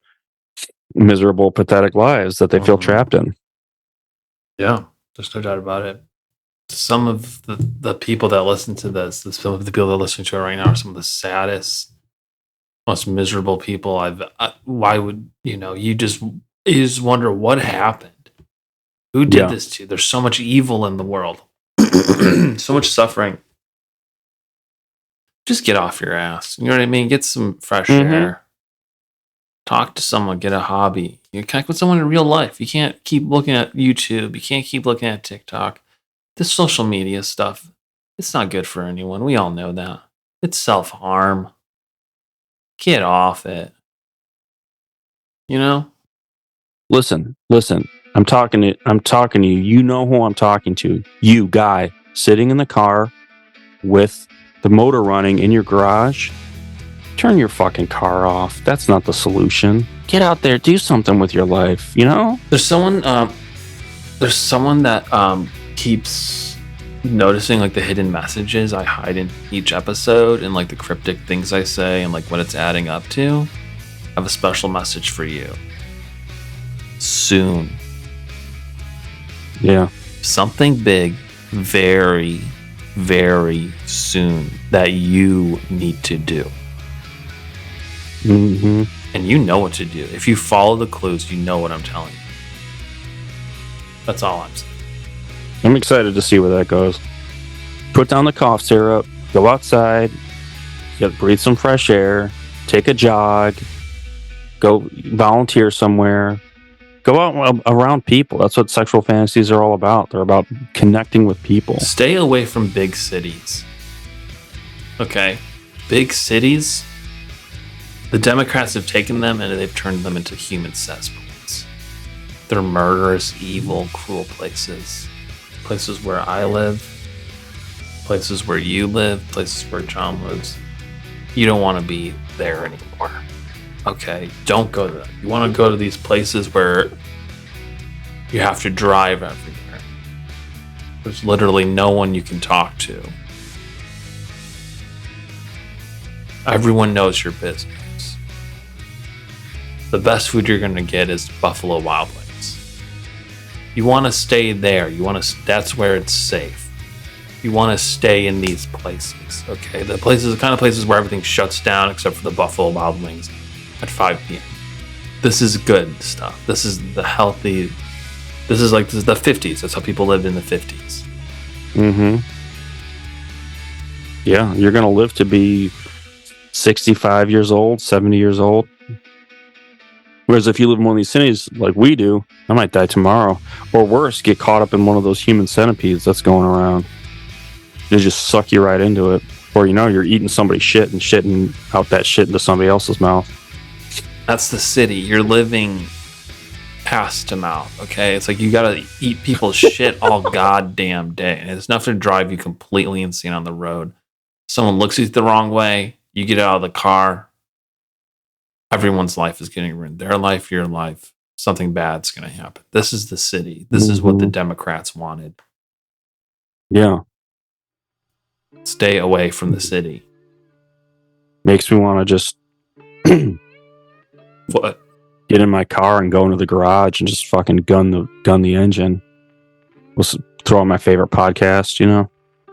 miserable, pathetic lives that they feel trapped in. Yeah, there's no doubt about it. Some of the people that listen to this, some of the people that are listening to it right now are some of the saddest, most miserable people why would you just wonder what happened, who did this to you. There's so much evil in the world, so much suffering. Just get off your ass, you know what I mean? Get some fresh air, talk to someone, get a hobby. You connect with someone in real life. You can't keep looking at YouTube, you can't keep looking at TikTok. This social media stuff, it's not good for anyone. We all know that. It's self-harm. Get off it. Listen. I'm talking to you. You know who I'm talking to. You guy sitting in the car with the motor running in your garage. Turn your fucking car off. That's not the solution. Get out there, do something with your life, There's someone that keeps noticing like the hidden messages I hide in each episode and like the cryptic things I say and like what it's adding up to. I have a special message for you. Soon. Yeah. Something big, very, very soon that you need to do. Mm-hmm. And you know what to do. If you follow the clues, you know what I'm telling you. That's all I'm saying. I'm excited to see where that goes. Put down the cough syrup. Go outside, breathe some fresh air, take a jog, go volunteer somewhere, go out around people. That's what sexual fantasies are all about. They're about connecting with people. Stay away from big cities. Okay? Big cities, the Democrats have taken them and they've turned them into human cesspools. They're murderous, evil, cruel places. Places where I live, places where you live, places where John lives. You don't want to be there anymore. Okay? Don't go to them. You want to go to these places where you have to drive everywhere. There's literally no one you can talk to. Everyone knows your business. The best food you're going to get is Buffalo Wild Wings. You want to stay there. That's where it's safe. You want to stay in these places, okay? The kind of places where everything shuts down except for the Buffalo Wild Wings at 5 p.m. This is good stuff. This is the healthy. This is the 50s. That's how people lived in the 50s. Mm-hmm. Yeah, you're going to live to be 65 years old, 70 years old. Whereas if you live in one of these cities like we do, I might die tomorrow. Or worse, get caught up in one of those human centipedes that's going around. They just suck you right into it. Or, you're eating somebody's shit and shitting out that shit into somebody else's mouth. That's the city. You're living past to mouth, okay? It's like you gotta eat people's shit all goddamn day. And it's enough to drive you completely insane on the road. Someone looks at you the wrong way, you get out of the car, everyone's life is getting ruined. Their life, your life, something bad's gonna happen. This is the city. This is what the Democrats wanted. Yeah. Stay away from the city. Makes me want to just What? Get in my car and go into the garage and just fucking gun the engine. Throw on my favorite podcast,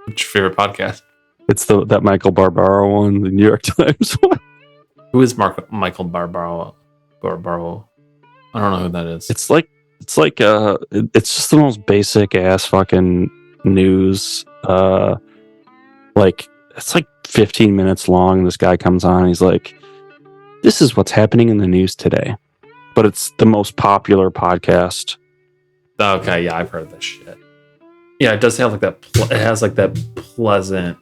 What's your favorite podcast? It's that Michael Barbaro one, the New York Times one. Who is Michael Barbaro? I don't know who that is. It's just the most basic ass fucking news. It's like 15 minutes long. This guy comes on and he's like, this is what's happening in the news today. But it's the most popular podcast. Okay, yeah, I've heard this shit. Yeah, it does have like that. It has like that pleasant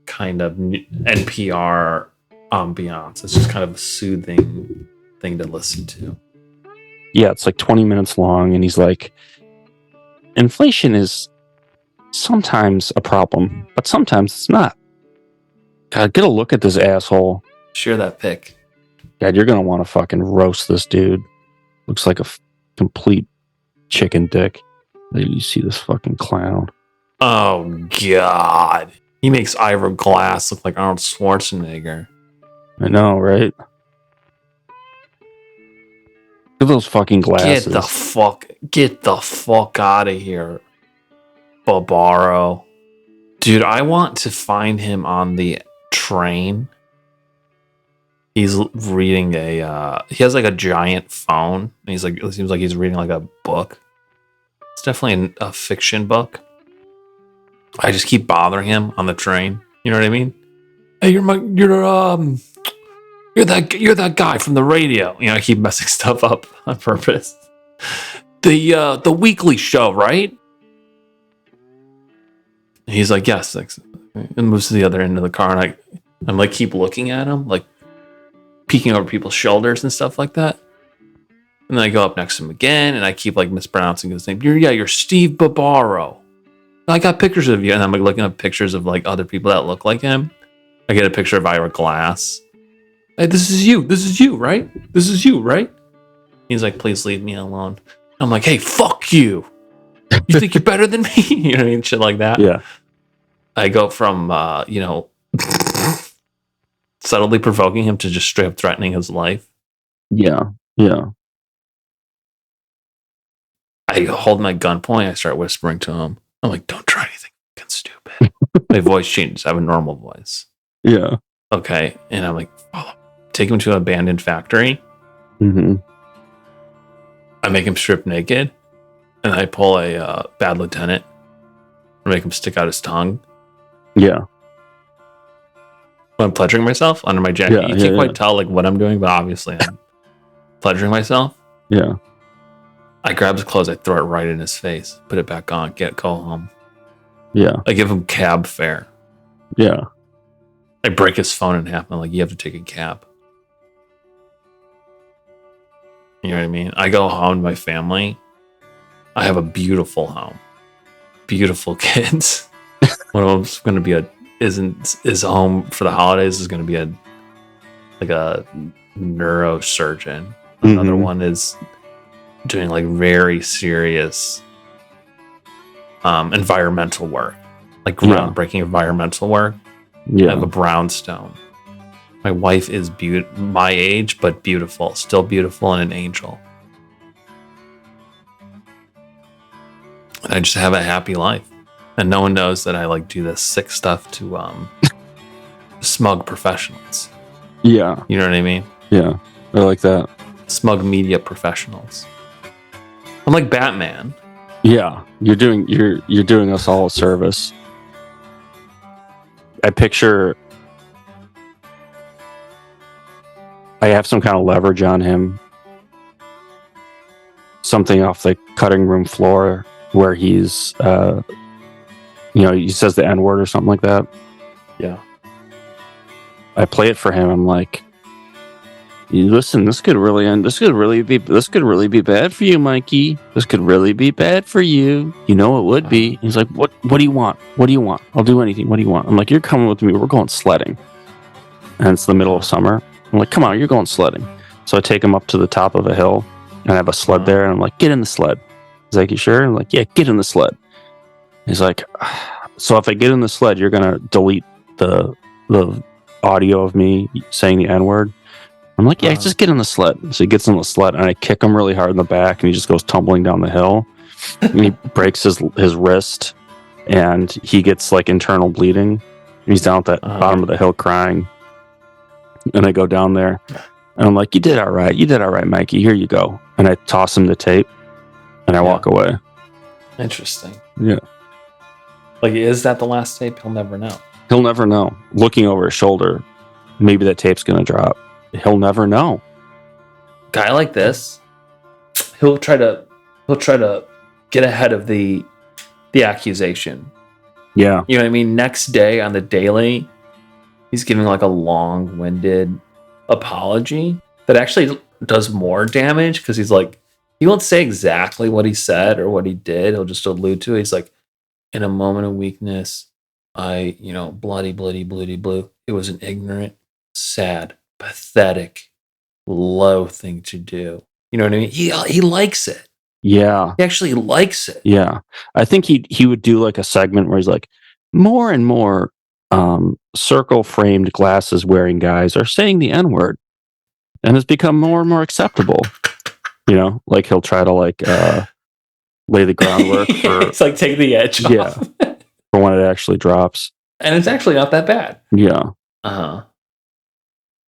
kind of NPR ambiance. It's just kind of a soothing thing to listen to. Yeah, it's like 20 minutes long, and he's like, inflation is sometimes a problem, but sometimes it's not. God, get a look at this asshole. Share that pic. God, you're gonna want to fucking roast this dude. Looks like a complete chicken dick. You see this fucking clown. Oh God, he makes Ira Glass look like Arnold Schwarzenegger. I know, right? Look at those fucking glasses. Get the fuck out of here, Barbaro. Dude, I want to find him on the train. He's reading he has like a giant phone. And he's like, it seems like he's reading like a book. It's definitely a fiction book. I just keep bothering him on the train. You know what I mean? Hey, you're that guy from the radio. I keep messing stuff up on purpose. The weekly show, right? And he's like, yes. And moves to the other end of the car, and I'm like, keep looking at him, like peeking over people's shoulders and stuff like that. And then I go up next to him again, and I keep like mispronouncing his name. You're Steve Barbaro. I got pictures of you, and I'm like looking up pictures of like other people that look like him. I get a picture of Ira Glass. Hey, this is you, right? This is you, right? He's like, please leave me alone. I'm like, hey, fuck you. You think you're better than me? You know what I mean? Shit like that. Yeah. I go from, subtly provoking him to just straight up threatening his life. Yeah. Yeah. I hold my gunpoint. I start whispering to him. I'm like, don't try anything fucking stupid. My voice changes. I have a normal voice. Yeah. Okay. And I'm like, take him to an abandoned factory. Mm-hmm. I make him strip naked. And I pull a bad lieutenant and make him stick out his tongue. Yeah. I'm pleasuring myself under my jacket. You can't quite tell like what I'm doing, but obviously I'm pleasuring myself. Yeah. I grab his clothes, I throw it right in his face, put it back on, go home. Yeah. I give him cab fare. Yeah. I break his phone in half. I'm like, you have to take a cab. You know what I mean? I go home to my family. I have a beautiful home, beautiful kids. One of them's going to be is home for the holidays is going to be a neurosurgeon. Another one is doing like very serious environmental work, like groundbreaking environmental work. Yeah. I have a brownstone. My wife is my age, but beautiful, still beautiful and an angel. And I just have a happy life. And no one knows that I like do this sick stuff to smug professionals. Yeah. You know what I mean? Yeah. I like that. Smug media professionals. I'm like Batman. Yeah. You're doing us all a service. I picture I have some kind of leverage on him. Something off the cutting room floor where he's he says the N-word or something like that. Yeah. I play it for him. I'm like, listen, this could really be bad for you, Mikey. This could really be bad for you. You know it would be. He's like, what do you want? What do you want? I'll do anything. What do you want? I'm like, you're coming with me. We're going sledding. And it's the middle of summer. I'm like, come on, you're going sledding. So I take him up to the top of a hill and I have a sled there. And I'm like, get in the sled. He's like, you sure? I'm like, yeah, get in the sled. He's like, so if I get in the sled, you're going to delete the audio of me saying the N-word? I'm like, yeah, just get in the sled. So he gets in the sled and I kick him really hard in the back and he just goes tumbling down the hill. And he breaks his wrist and he gets like internal bleeding. He's down at the bottom of the hill crying. And I go down there and I'm like, you did all right, Mikey. Here you go. And I toss him the tape and I walk away. Interesting. Yeah. Like, is that the last tape? He'll never know. He'll never know. Looking over his shoulder, maybe that tape's going to drop. He'll never know. Guy like this, he'll try to get ahead of the accusation. Yeah. You know what I mean? Next day on the daily, he's giving like a long-winded apology that actually does more damage because he's like, he won't say exactly what he said or what he did. He'll just allude to it. He's like, in a moment of weakness, I, bloody, blue. It was an ignorant, sad, pathetic, low thing to do. You know what I mean? He likes it. Yeah. He actually likes it. Yeah. I think he would do like a segment where he's like, more and more circle framed glasses wearing guys are saying the N-word. And it's become more and more acceptable. Like he'll try to like lay the groundwork for it's like take the edge off. Yeah. For when it actually drops. And it's actually not that bad. Yeah. Uh-huh.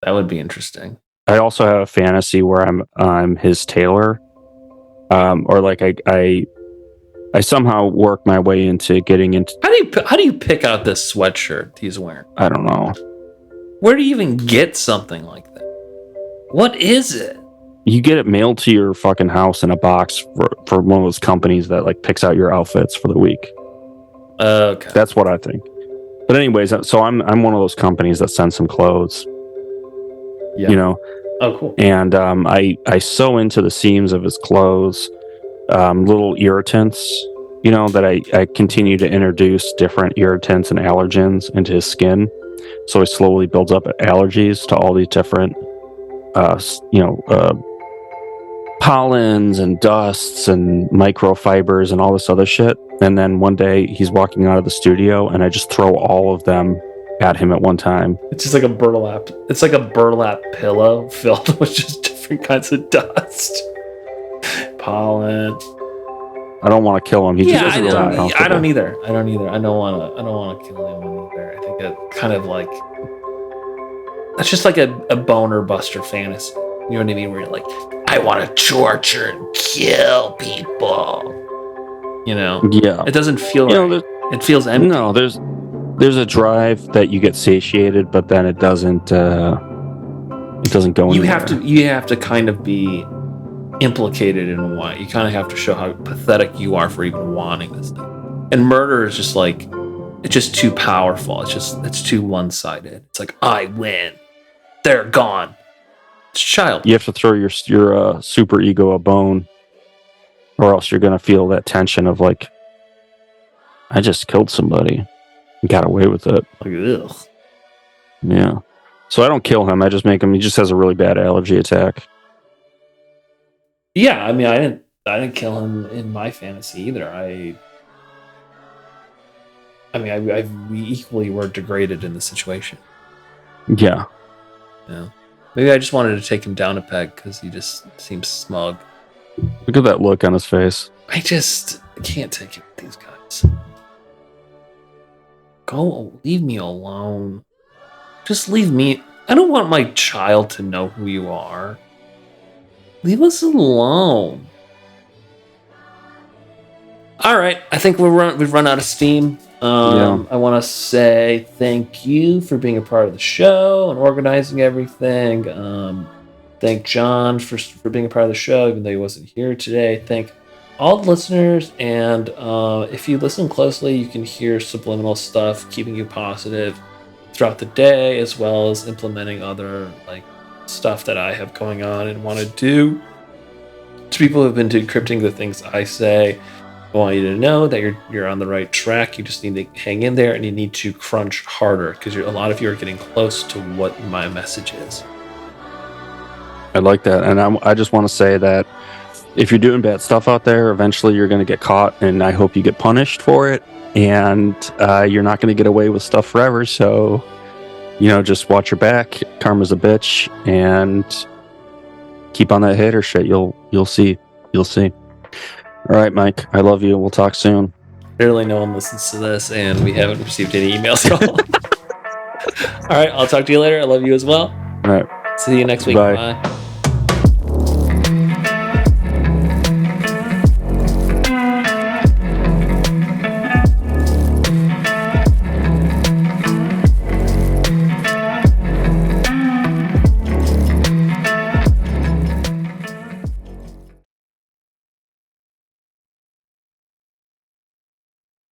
That would be interesting. I also have a fantasy where I'm his tailor. Or like I somehow work my way into getting into. How do you pick out this sweatshirt he's wearing? I don't know. Where do you even get something like that? What is it? You get it mailed to your fucking house in a box for one of those companies that like picks out your outfits for the week. Okay. That's what I think. But anyways, so I'm one of those companies that sends some clothes. Yeah. Oh, cool. And I sew into the seams of his clothes little irritants, that I continue to introduce different irritants and allergens into his skin. So he slowly builds up allergies to all these different, pollens and dusts and microfibers and all this other shit. And then one day he's walking out of the studio and I just throw all of them at him at one time. It's just like a burlap. It's like a burlap pillow filled with just different kinds of dust, pollen. I don't want to kill him. He just I doesn't don't. I don't either. I don't want to kill anyone either. I think it kind of like that's just like a boner buster fantasy. You know what I mean? Where you're like, I want to torture and kill people. Yeah. It doesn't feel right. It feels empty. No, there's there's a drive that you get satiated, but then it doesn't go anywhere. You have to kind of be implicated in why. You kind of have to show how pathetic you are for even wanting this thing. And murder is just like, it's just too powerful. It's too one-sided. It's like, I win, they're gone. It's child. You have to throw your super ego a bone, or else you're gonna feel that tension of like, I just killed somebody and got away with it. Like, ugh. Yeah. So I don't kill him. I just make him. He just has a really bad allergy attack. Yeah, I mean, I didn't kill him in my fantasy either. We equally were degraded in the situation. Yeah. Yeah. Maybe I just wanted to take him down a peg because he just seems smug. Look at that look on his face. I can't take it with these guys. Leave me alone. Just leave me. I don't want my child to know who you are. Leave us alone. All right, I think we've run out of steam. I want to say thank you for being a part of the show and organizing everything. Thank John for being a part of the show, even though he wasn't here today. Thank all the listeners, and if you listen closely, you can hear subliminal stuff keeping you positive throughout the day, as well as implementing other like stuff that I have going on and want to do. To people who have been decrypting the things I say, I want you to know that you're on the right track. You just need to hang in there, and you need to crunch harder because a lot of you are getting close to what my message is. I like that, and I just want to say that if you're doing bad stuff out there, eventually you're going to get caught, and I hope you get punished for it. And you're not going to get away with stuff forever. So, just watch your back. Karma's a bitch, and keep on that hater shit. You'll see. You'll see. All right, Mike. I love you. We'll talk soon. Barely no one listens to this, and we haven't received any emails at all. All right, I'll talk to you later. I love you as well. All right. See you next week. Bye. Bye.